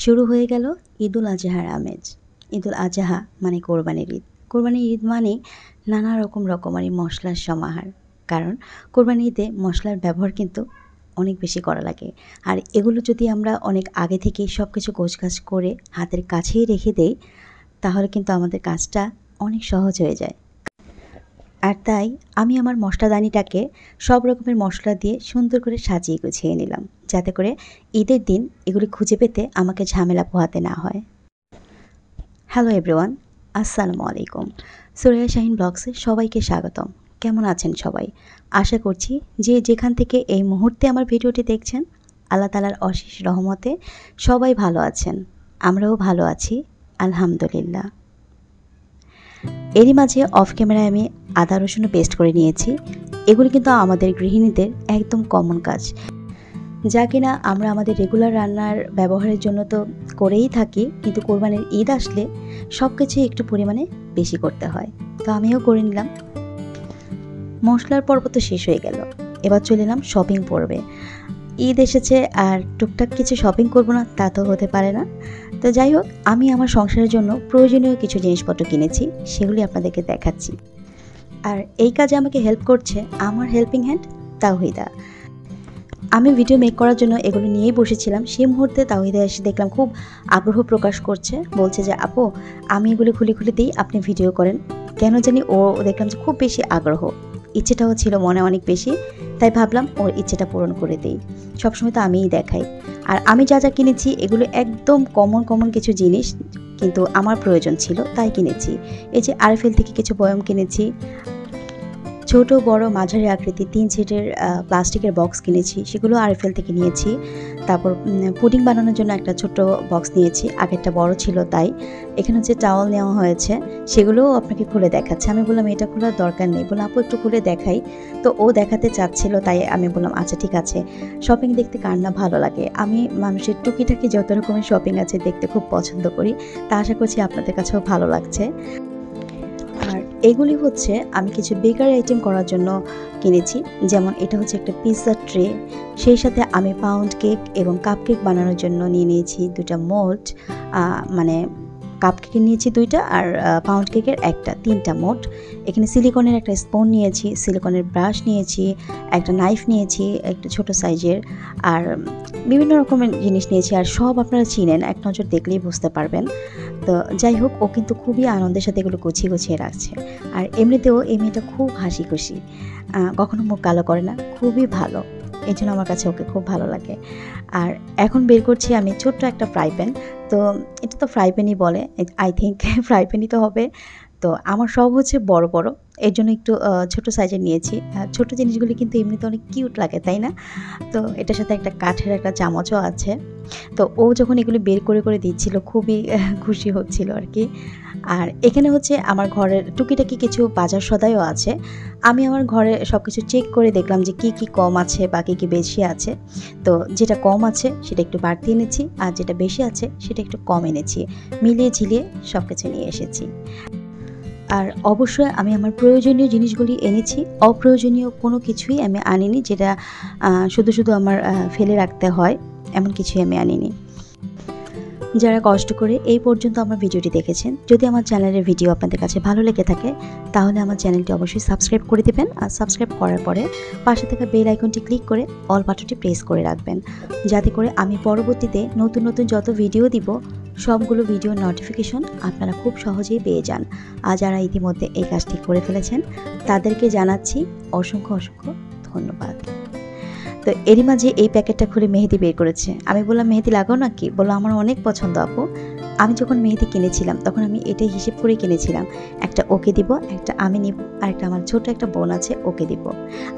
শুরু হয়ে গেল ঈদুল আজহার আমেজ। ঈদুল আজহা মানে কোরবানির ঈদ। কোরবানির ঈদ মানে নানা রকমারি মশলার সমাহার। কারণ কোরবানির ঈদে মশলার ব্যবহার কিন্তু অনেক বেশি করা লাগে। আর এগুলো যদি আমরা অনেক আগে থেকেই সব কিছু গোছগাছ করে হাতের কাছেই রেখে দেই, তাহলে কিন্তু আমাদের কাজটা অনেক সহজ হয়ে যায়। আর তাই আমি আমার মশলাদানিটাকে সব রকমের মশলা দিয়ে সুন্দর করে সাজিয়ে গুছিয়ে নিলাম, যাতে করে ঈদের দিন এগুলি খুঁজে পেতে আমাকে ঝামেলা পোহাতে না হয়। হ্যালো এভরিওয়ান, আসসালামু আলাইকুম। সুরাইয়া শাহিন ব্লগসে সবাইকে স্বাগতম। কেমন আছেন সবাই? আশা করছি যে যেখান থেকে এই মুহূর্তে আমার ভিডিওটি দেখছেন, আল্লাহ তাআলার অশেষ রহমতে সবাই ভালো আছেন। আমরাও ভালো আছি, আলহামদুলিল্লাহ। এরই মাঝে অফ ক্যামেরায় আমি আদা রসুন পেস্ট করে নিয়েছি। এগুলি কিন্তু আমাদের গৃহিণীদের একদম কমন কাজ, যা কিনা আমরা আমাদের রেগুলার রান্নার ব্যবহারের জন্য তো করেই থাকি, কিন্তু কোরবানির ঈদ আসলে সব কিছুই একটু পরিমাণে বেশি করতে হয়। তো আমিও করে নিলাম। মশলার পর্ব তো শেষ হয়ে গেল, এবার চলে এলাম শপিং পর্বে। ঈদ এসেছে আর টুকটাক কিছু শপিং করবো না তা তো হতে পারে না। তো যাই হোক, আমি আমার সংসারের জন্য প্রয়োজনীয় কিছু জিনিসপত্র কিনেছি, সেগুলি আপনাদেরকে দেখাচ্ছি। আর এই কাজে আমাকে হেল্প করছে আমার হেল্পিং হ্যান্ড তাওহিদা। আমি ভিডিও মেক করার জন্য এগুলো নিয়েই বসেছিলাম, সেই মুহূর্তে তাওহিদা এসে দেখলাম খুব আগ্রহ প্রকাশ করছে, বলছে যে আপু আমি এগুলো খুলে দিই, আপনি ভিডিও করেন। কেন জানি ও দেখলাম যে খুব বেশি আগ্রহ, ইচ্ছেটাও ছিল মনে অনেক বেশি, তাই ভাবলাম ওর ইচ্ছেটা পূরণ করে দিই। সবসময় তো আমিই দেখাই। আর আমি যা যা কিনেছি এগুলো একদম কমন কিছু জিনিস, কিন্তু আমার প্রয়োজন ছিল তাই কিনেছি। এই যে আরএফএল থেকে কিছু বয়ম কিনেছি, ছোট বড় মাঝারি আকৃতি 3 সেটের প্লাস্টিকের বক্স কিনেছি, সেগুলো আরএফএল থেকে নিয়েছি। তারপর পুডিং বানানোর জন্য একটা ছোট্ট বক্স নিয়েছি, আগেরটা বড় ছিল তাই। এখানে হচ্ছে টাওয়াল নেওয়া হয়েছে, সেগুলোও আপনাকে খুলে দেখাচ্ছে। আমি বললাম এটা খোলার দরকার নেই, বললাম আপু একটু খুলে দেখাই। তো ও দেখাতে চাচ্ছিল, তাই আমি বললাম আচ্ছা ঠিক আছে। শপিং দেখতে কার না ভালো লাগে। আমি মানুষের টুকিটাকি যত রকমের শপিং আছে দেখতে খুব পছন্দ করি, তা আশা করছি আপনাদের কাছেও ভালো লাগছে। আর এগুলি হচ্ছে আমি কিছু বেকারি আইটেম করার জন্য কিনেছি, যেমন এটা হচ্ছে একটা পিৎজা ট্রে, সেই সাথে আমি পাউন্ড কেক এবং কাপ কেক বানানোর জন্য নিয়ে নিয়েছি 2টা মোল্ড, মানে কাপ কেকের নিয়েছি 2টা আর পাউন্ড কেকের একটা, 3টা মোট। এখানে সিলিকনের একটা স্পুন নিয়েছি, সিলিকনের ব্রাশ নিয়েছি, একটা নাইফ নিয়েছি একটা ছোট সাইজের, আর বিভিন্ন রকমের জিনিস নিয়েছি। আর সব আপনারা চিনেন, এক নজর দেখলেই বুঝতে পারবেন। তো যাই হোক, ও কিন্তু খুবই আনন্দের সাথে এগুলো গুছিয়ে রাখছে। আর এমনিতেও এই মেয়েটা খুব হাসি খুশি, কখনো মুখ কালো করে না, খুবই ভালো। এই জন্য আমার কাছে ওকে খুব ভালো লাগে। আর এখন বের করছি আমি ছোট্ট একটা ফ্রাই প্যান। তো এটা তো ফ্রাই প্যানই বলে, আই থিঙ্ক ফ্রাই প্যানই তো হবে। তো আমার সব হচ্ছে বড় এর জন্য একটু ছোট সাইজের নিয়েছি। ছোট জিনিসগুলি কিন্তু এমনিতে অনেক কিউট লাগে, তাই না? তো এটার সাথে একটা কাঠের একটা চামচও আছে। তো ও যখন এগুলি বের করে দিচ্ছিল খুবই খুশি হচ্ছিল আর কি। আর এখানে হচ্ছে আমার ঘরের টুকিটাকি কিছু বাজার সদাইও আছে। আমি আমার ঘরে সব কিছু চেক করে দেখলাম যে কি কম আছে বা কি বেশি আছে। তো যেটা কম আছে সেটা একটু বাড়তি এনেছি, আর যেটা বেশি আছে সেটা একটু কম এনেছি, মিলিয়ে ঝিলিয়ে সব কিছু নিয়ে এসেছি। আর অবশ্যই আমি আমার প্রয়োজনীয় জিনিসগুলি এনেছি, অপ্রয়োজনীয় কোনো কিছুই আমি আনিনি যেটা শুধু আমার ফেলে রাখতে হয়, এমন কিছুই আমি আনিনি। যারা কষ্ট করে এই পর্যন্ত আমার ভিডিওটি দেখেছেন, যদি আমার চ্যানেলের ভিডিও আপনাদের কাছে ভালো লেগে থাকে, তাহলে আমার চ্যানেলটি অবশ্যই সাবস্ক্রাইব করে দেবেন। আর সাবস্ক্রাইব করার পরে পাশে থাকা বেল আইকনটি ক্লিক করে অল বাটনটি প্রেস করে রাখবেন, যাতে করে আমি পরবর্তীতে নতুন যত ভিডিও দিব সবগুলো ভিডিওর নোটিফিকেশন আপনারা খুব সহজেই পেয়ে যান। আর যারা ইতিমধ্যে এই কাজটি করে ফেলেছেন তাদেরকে জানাচ্ছি অসংখ্য ধন্যবাদ। তো এরই মাঝে এই প্যাকেটটা খুলে মেহেদি বের করেছে। আমি বললাম মেহেদি লাগাও নাকি? বললো আমার অনেক পছন্দ আপু। আমি যখন মেহেদি কিনেছিলাম তখন আমি এটাই হিসেব করে কিনেছিলাম, একটা ওকে দিব, একটা আমি নিব, আর একটা আমার ছোট একটা বোন আছে ওকে দিব।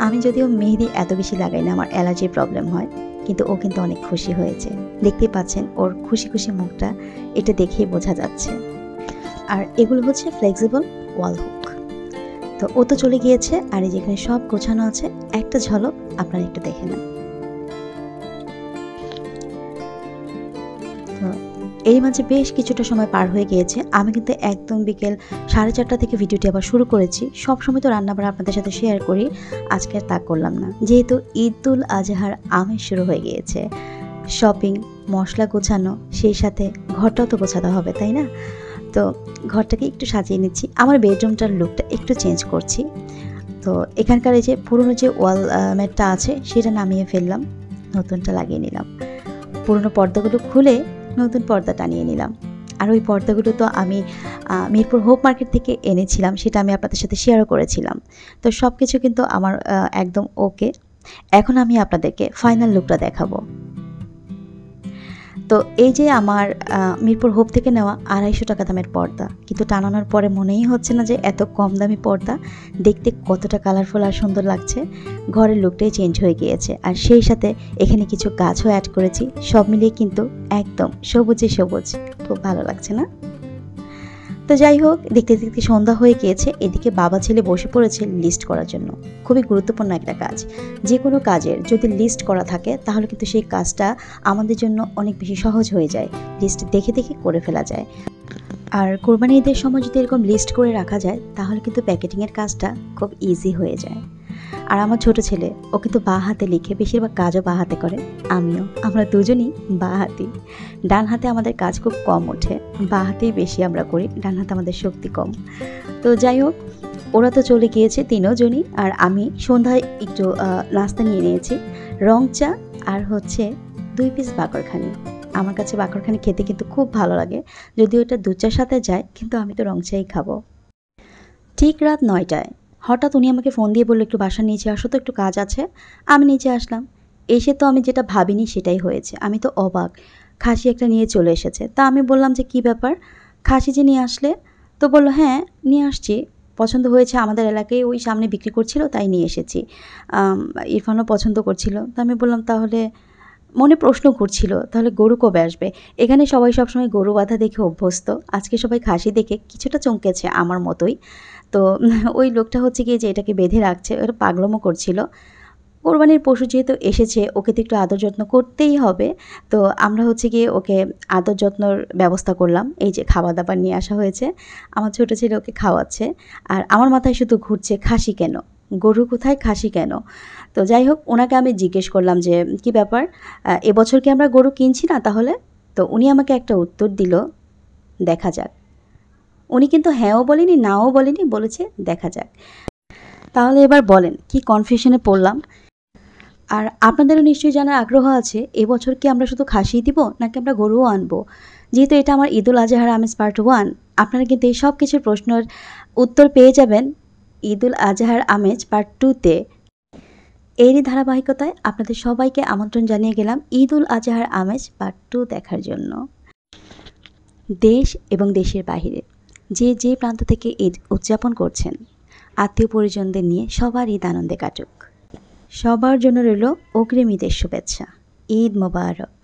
আমি যদিও মেহেদি এত বেশি লাগাই না, আমার অ্যালার্জির প্রবলেম হয়, কিন্তু ও কিন্তু অনেক খুশি হয়েছে। দেখতেই পাচ্ছেন ওর খুশি মুখটা, এটা দেখেই বোঝা যাচ্ছে। আর এগুলো হচ্ছে ফ্লেক্সিবল ওয়াল হুক। তো ও তো চলে গিয়েছে, আর এই যেখানে সব গোছানো আছে, একটা ঝলক আপনারা একটু দেখে নেন। তো এই মাঝে বেশ কিছুটা সময় পার হয়ে গিয়েছে। আমি কিন্তু একদম বিকেল 4:30 থেকে ভিডিওটি আবার শুরু করেছি। সব সময় তো রান্নাবাড়া আপনাদের সাথে শেয়ার করি, আজকে আর তা করলাম না, যেহেতু ঈদুল আজহার আমেজ শুরু হয়ে গিয়েছে। শপিং, মশলা গোছানো, সেই সাথে ঘরটাও তো গোছাতে হবে, তাই না? তো ঘরটাকে একটু সাজিয়ে নিচ্ছি। আমার বেডরুমটার লুকটা একটু চেঞ্জ করছি। তো এখানকার এই যে পুরনো যে ওয়াল ম্যাটটা আছে সেটা নামিয়ে ফেললাম, নতুনটা লাগিয়ে নিলাম। পুরনো পর্দাগুলো খুলে নতুন পর্দা টানিয়ে নিলাম। আর ওই পর্দাগুলো তো আমি মিরপুর হোপ মার্কেট থেকে এনেছিলাম, সেটা আমি আপনাদের সাথে শেয়ারও করেছিলাম। তো সব কিছু কিন্তু আমার একদম ওকে। এখন আমি আপনাদেরকে ফাইনাল লুকটা দেখাবো। তো এই যে আমার মিরপুর হোপ থেকে নেওয়া 250 টাকা দামের পর্দা, কিন্তু টানানোর পরে মনেই হচ্ছে না যে এত কম দামি পর্দা। দেখতে কতটা কালারফুল আর সুন্দর লাগছে। ঘরের লুকটাই চেঞ্জ হয়ে গিয়েছে। আর সেই সাথে এখানে কিছু গাছও অ্যাড করেছি। সব মিলিয়ে কিন্তু একদম সবুজে সবুজ। খুব ভালো লাগছে না? তো যাই হোক, দেখতে দেখতে সন্ধ্যা হয়ে গিয়েছে। এদিকে বাবা ছেলে বসে পড়েছে লিস্ট করার জন্য। খুবই গুরুত্বপূর্ণ একটা কাজ। যে কোনো কাজের যদি লিস্ট করা থাকে তাহলে কিন্তু সেই কাজটা আমাদের জন্য অনেক বেশি সহজ হয়ে যায়। লিস্ট দেখে দেখে করে ফেলা যায়। আর কোরবানি ঈদের সময় যদি এরকম লিস্ট করে রাখা যায় তাহলে কিন্তু প্যাকেটিংয়ের কাজটা খুব ইজি হয়ে যায়। আর আমার ছোট ছেলে, ও কিন্তু বাঁ হাতে লিখে, বেশিরভাগ কাজও বাঁ হাতে করে। আমিও, আমরা দুজনই বাঁ হাতি। ডান হাতে আমাদের কাজ খুব কম ওঠে, বাঁ হাতেই বেশি আমরা করি, ডান হাতে আমাদের শক্তি কম। তো যাই হোক, ওরা তো চলে গিয়েছে তিনজনই। আর আমি সন্ধ্যায় একটু নাস্তা নিয়ে নিয়েছি, রং চা আর হচ্ছে 2 পিস বাকরখানি। আমার কাছে বাকরখানি খেতে কিন্তু খুব ভালো লাগে, যদিও এটা দুধ চার সাথে যায়, কিন্তু আমি তো রং চাই খাবো। ঠিক রাত 9টায় হঠাৎ উনি আমাকে ফোন দিয়ে বললো, একটু বাসার নিচে আসো তো, একটু কাজ আছে। আমি নিচে আসলাম। এসে তো আমি যেটা ভাবিনি সেটাই হয়েছে। আমি তো অবাক, খাসি একটা নিয়ে চলে এসেছে। তা আমি বললাম যে কী ব্যাপার, খাসি যে নিয়ে আসলে? তো বললো হ্যাঁ নিয়ে আসছি, পছন্দ হয়েছে, আমাদের এলাকায় ওই সামনে বিক্রি করছিল তাই নিয়ে এসেছি। ইরফানও পছন্দ করছিল। তো আমি বললাম তাহলে, মনে প্রশ্ন ঘুরছিল তাহলে গরু কবে আসবে। এখানে সবাই সবসময় গরু বাঁধা দেখে অভ্যস্ত, আজকে সবাই খাসি দেখে কিছুটা চমকেছে আমার মতোই। তো ওই লোকটা হচ্ছে গিয়ে যে এটাকে বেঁধে রাখছে, ওটা পাগলামো করছিল। কোরবানির পশু যেহেতু এসেছে, ওকে তো একটু আদর যত্ন করতেই হবে। তো আমরা হচ্ছে গিয়ে ওকে আদর যত্নর ব্যবস্থা করলাম। এই যে খাবার দাবার নিয়ে আসা হয়েছে, আমার ছোটো ছেলে ওকে খাওয়াচ্ছে। আর আমার মাথায় শুধু ঘুরছে খাসি কেন, গরু কোথায়, খাসি কেন। তো যাই হোক, ওনাকে আমি জিজ্ঞেস করলাম যে কি ব্যাপার, এবছর কি আমরা গরু কিনছি না তাহলে? তো উনি আমাকে একটা উত্তর দিল, দেখা যাক। উনি কিন্তু হ্যাঁও বলেনি নাও বলেনি, বলেছে দেখা যাক। তাহলে এবার বলেন কি কনফিউশনে পড়লাম। আর আপনাদেরও নিশ্চয়ই জানার আগ্রহ আছে, এবছর কি আমরা শুধু খাসিই দিব নাকি আমরা গরুও আনবো? যেহেতু এটা আমার ঈদুল আজহার আমেজ পার্ট 1, আপনারা কিন্তু এই সব কিছুর প্রশ্নের উত্তর পেয়ে যাবেন ঈদুল আজহার আমেজ পার্ট 2-তে। এরই ধারাবাহিকতায় আপনাদের সবাইকে আমন্ত্রণ জানিয়ে গেলাম ঈদুল আজহার আমেজ পার্ট 2 দেখার জন্য। দেশ এবং দেশের বাইরে যে যে প্রান্ত থেকে ঈদ উদযাপন করছেন, আত্মীয় পরিজনদের নিয়ে সবার ঈদ আনন্দে কাটুক। সবার জন্য রইল অগ্রিম ঈদের শুভেচ্ছা। ঈদ মোবারক।